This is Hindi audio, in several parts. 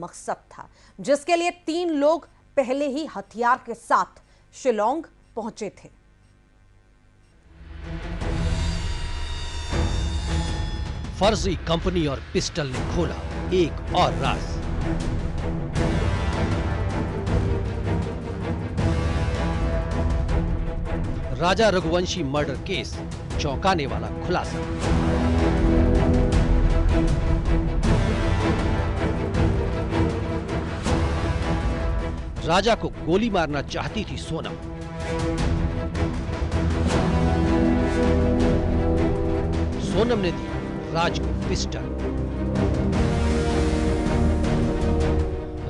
मकसद था, जिसके लिए 3 लोग पहले ही हथियार के साथ शिलोंग पहुंचे थे। फर्जी कंपनी और पिस्टल ने खोला एक और राज। राजा रघुवंशी मर्डर केस, चौंकाने वाला खुलासा। राजा को गोली मारना चाहती थी सोनम। सोनम ने दी राज को पिस्टल।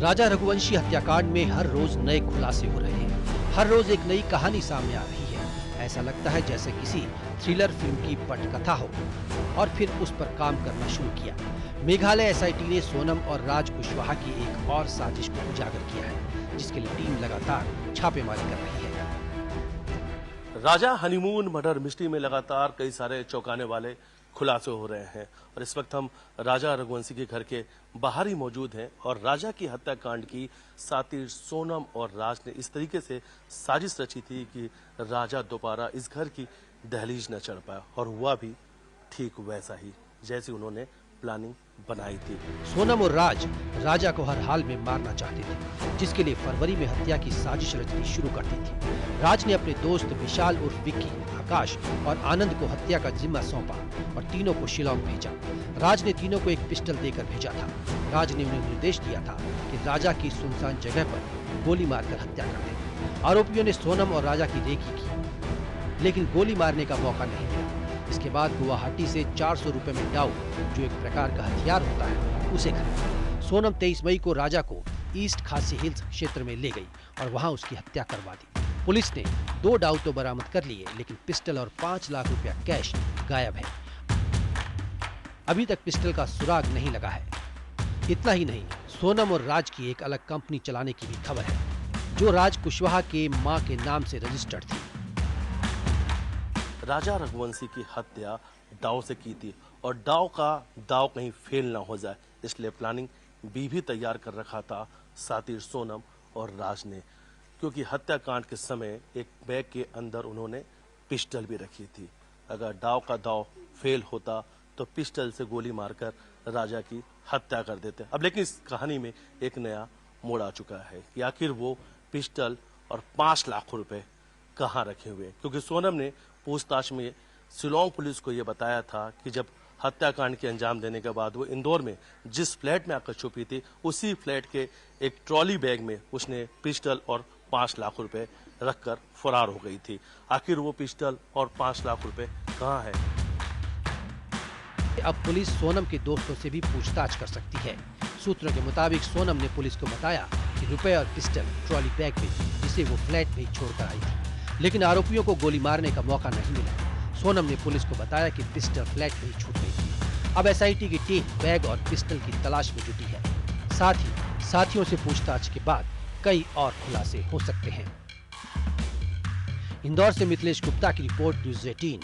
राजा रघुवंशी हत्याकांड में हर रोज नए खुलासे हो रहे हैं। हर रोज एक नई कहानी सामने आ रही है। ऐसा लगता है जैसे किसी थ्रिलर फिल्म की पटकथा हो, और फिर उस पर काम करना शुरू किया। मेघालय एसआईटी ने सोनम और राज कुशवाहा की एक और साजिश को उजागर किया है, जिसके लिए टीम लगातार छापेमारी कर रही है। राजा हनीमून मर्डर मिस्ट्री में लगातार कई सारे चौंकाने वाले खुलासे हो रहे हैं, और इस वक्त हम राजा रघुवंशी के घर के बाहर ही मौजूद हैं। और राजा की हत्याकांड की साथी सोनम और राज ने इस तरीके से साजिश रची थी कि राजा दोबारा इस घर की दहलीज न चढ़ पाया, और हुआ भी ठीक वैसा ही जैसी उन्होंने प्लानिंग बनाई थी। सोनम और राज राजा को हर हाल में मारना चाहते थे, जिसके लिए फरवरी में हत्या की साजिश रचनी शुरू कर दी थी। राज ने अपने दोस्त विशाल उर्फ विक्की, आकाश और आनंद को हत्या का जिम्मा सौंपा और तीनों को शिलोंग भेजा। राज ने तीनों को एक पिस्टल देकर भेजा था। राज ने उन्हें निर्देश दिया था कि राजा की सुनसान जगह पर गोली मारकर हत्या कर दें। आरोपियों ने सोनम और राजा की रेकी की, लेकिन गोली मारने का मौका नहीं मिला। इसके बाद गुवाहाटी से 400 रुपए में डाउ, जो एक प्रकार का हथियार होता है, उसे खरीदा। सोनम 23 मई को राजा को ईस्ट खासी हिल्स क्षेत्र में ले गई और वहां उसकी हत्या करवा दी। पुलिस ने 2 डाउ तो बरामद कर लिए, लेकिन पिस्टल और 5 लाख रुपया कैश गायब है। अभी तक पिस्टल का सुराग नहीं लगा है। इतना ही नहीं, सोनम और राज की एक अलग कंपनी चलाने की भी खबर है, जो राज कुशवाहा के मां के नाम से रजिस्टर्ड थी। राजा रघुवंशी की हत्या दाव से की थी, और दाव कहीं फेल ना हो जाए, इसलिए प्लानिंग भी तैयार कर रखा था साथी सोनम और राज ने, क्योंकि हत्याकांड के समय एक बैग के अंदर उन्होंने पिस्टल भी रखी थी। अगर दाव फेल होता तो पिस्टल से गोली मारकर राजा की हत्या कर देते। अब लेकिन इस कहानी में एक नया मोड़ आ चुका है कि आखिर वो पिस्टल और 5 लाख रुपए कहाँ रखे हुए, क्योंकि सोनम ने पूछताछ में शिलोंग पुलिस को यह बताया था कि जब हत्याकांड के अंजाम देने के बाद वो इंदौर में जिस फ्लैट में आकर छुपी थी, उसी फ्लैट के एक ट्रॉली बैग में उसने पिस्टल और 5 लाख रुपए रखकर फरार हो गई थी। आखिर वो पिस्टल और 5 लाख रुपए कहाँ है? अब पुलिस सोनम के दोस्तों से भी पूछताछ कर सकती है। सूत्रों के मुताबिक सोनम ने पुलिस को बताया कि रुपए और पिस्टल ट्रॉली बैग में, जिसे वो फ्लैट में ही छोड़कर आई थी, लेकिन आरोपियों को गोली मारने का मौका नहीं मिला। सोनम ने पुलिस को बताया कि पिस्टल फ्लैट में ही छूट गई थी। अब एसआईटी की टीम बैग और पिस्टल की तलाश में जुटी है। साथ ही साथियों से पूछताछ के बाद कई और खुलासे हो सकते हैं। इंदौर से मिथिलेश गुप्ता की रिपोर्ट, न्यूज़ 18।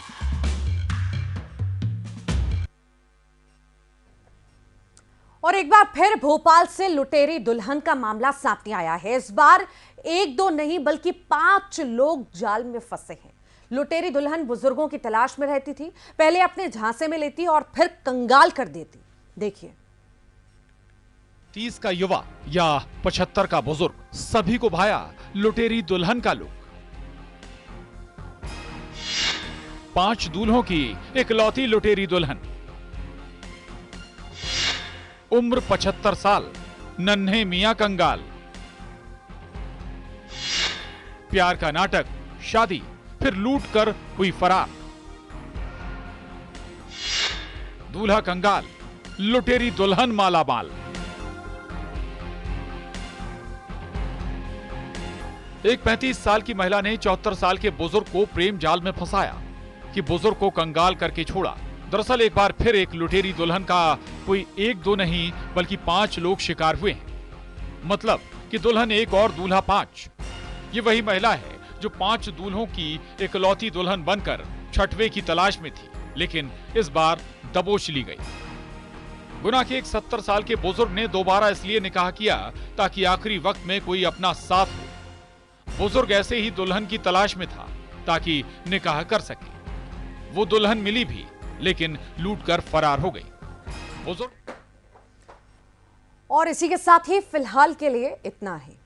और एक बार फिर भोपाल से लुटेरी दुल्हन का मामला सामने आया है। इस बार 1-2 नहीं बल्कि 5 लोग जाल में फंसे हैं। लुटेरी दुल्हन बुजुर्गों की तलाश में रहती थी, पहले अपने झांसे में लेती और फिर कंगाल कर देती। देखिए। 30 का युवा या 75 का बुजुर्ग, सभी को भाया लुटेरी दुल्हन का लुक। 5 दूल्हों की इकलौती लुटेरी दुल्हन, उम्र 75 साल, नन्हे मियां कंगाल। प्यार का नाटक, शादी, फिर लूट कर हुई फरार। दूल्हा कंगाल, लुटेरी दुल्हन मालामाल। एक 35 साल की महिला ने 74 साल के बुजुर्ग को प्रेम जाल में फंसाया कि बुजुर्ग को कंगाल करके छोड़ा। दरअसल एक बार फिर एक लुटेरी दुल्हन का कोई 1-2 नहीं बल्कि 5 लोग शिकार हुए हैं। मतलब कि दुल्हन 1 और दूल्हा 5। ये वही महिला है जो 5 दूल्हों की इकलौती दुल्हन बनकर 6वें की तलाश में थी, लेकिन इस बार दबोच ली गई। गुना के एक 70 साल के बुजुर्ग ने दोबारा इसलिए निकाह किया ताकि आखिरी वक्त में कोई अपना साथ हो। बुजुर्ग ऐसे ही दुल्हन की तलाश में था ताकि निकाह कर सके। वो दुल्हन मिली भी, लेकिन लूटकर फरार हो गई। बुजुर्ग और इसी के साथ ही फिलहाल के लिए इतना ही।